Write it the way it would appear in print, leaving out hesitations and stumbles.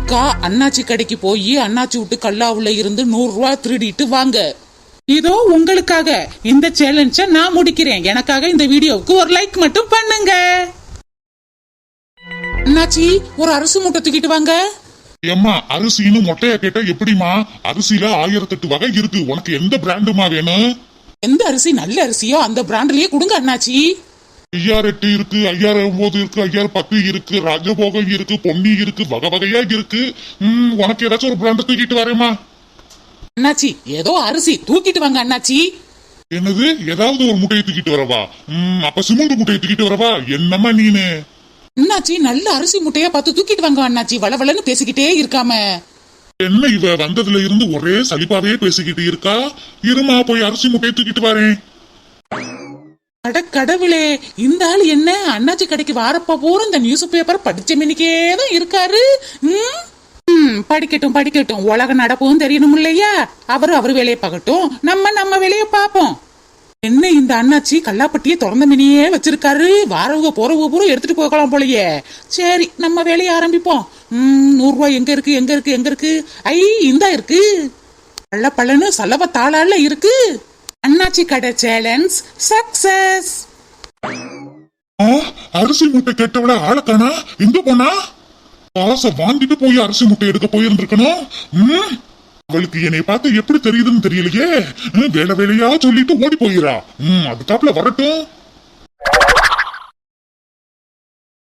அக்கா அண்ணாச்சி கடைக்கு போய் அண்ணாச்சி விட்டு கல்லாவுல இருந்து 100 ரூபாய் திருடிட்டு வாங்க. இதோ உங்களுக்காக இந்த சேலஞ்ச நான் முடிக்கிறேன். எனக்காக இந்த வீடியோவுக்கு ஒரு லைக் மட்டும் பண்ணுங்க. அண்ணாச்சி ஒரு அரிசி மூட்டை தூக்கிட்டு வாங்க. ஏம்மா அரிசின்னு மொட்டையா கேட்டா எப்படிமா? அரிசியில 1008 வகை இருக்கு. உனக்கு எந்த பிராண்டுமா வேணும்? எந்த அரிசி நல்ல அரிசியோ அந்த பிராண்ட்லயே கொடுங்க அண்ணாச்சி. 5008 இருக்கு, 5009 இருக்கு, 5010 இருக்கு, ராஜபோகம் இருக்கு, பொன்னி இருக்கு, வகை வகையா இருக்கு. உனக்கு ஏதாச்சும் ஒரு பிராண்ட் தூக்கிட்டு வரேம்மா. அண்ணாச்சி ஏதோ அரிசி தூக்கிட்டு வாங்க அண்ணாச்சி. என்னது ஏதாவது ஒரு முட்டையை தூக்கிட்டு வரவா? அப்ப சிமெண்ட் முட்டையை தூக்கிட்டு வரவா? என்னம்மா நீனு? அண்ணாச்சி நல்ல அரிசி முட்டையா பார்த்து தூக்கிட்டு வாங்க அண்ணாச்சி. வளவளன்னு பேசிக்கிட்டே இருக்காம. என்ன இவ வந்ததுல இருந்து ஒரே சலிப்பாவே பேசிக்கிட்டு இருக்கா? இருமா போய் அரிசி முட்டையை தூக்கிட்டு வரேன். அட கடவுளே, இந்த ஆள் என்ன அண்ணாச்சி கடைக்கு வாரப்ப பூரா இந்த நியூஸ் பேப்பர் படிச்ச மினிக்கேதான் இருக்காரு. படிக்கட்டும் படிக்கட்டும், உலக நடப்பும் தெரியணும் இல்லையா? அவரு வேலையை பார்க்கட்டும், நம்ம வேலையை பார்ப்போம். என்ன இந்த அண்ணாச்சி கல்லாப்பட்டியை திறந்த மினியே வச்சிருக்காரு. வாரவங்க போறவங்க பூரா எடுத்துட்டு போகலாம் போலயே. சரி நம்ம வேலையை ஆரம்பிப்போம். 100 ரூபாய் எங்க இருக்கு எங்க இருக்கு எங்க இருக்கு? ஐ இந்தா இருக்கு. பள்ள பள்ளன்னு சலவ தாளால இருக்கு. அண்ணாச்சி கடை சேலஞ்ச் சக்சஸ். அரிசி முட்டை கேட்டவள ஆளக்கானா எங்க போனா? காசை வாங்கிட்டு போய் அரிசி முட்டை எடுக்க போயிருந்திருக்கணும். அவளுக்கு என்னை பார்த்து எப்படி தெரியுதுன்னு தெரியலையே. வேலை வேலையா சொல்லிட்டு ஓடி போயிரா. அதுக்காப்புல வரட்டும்.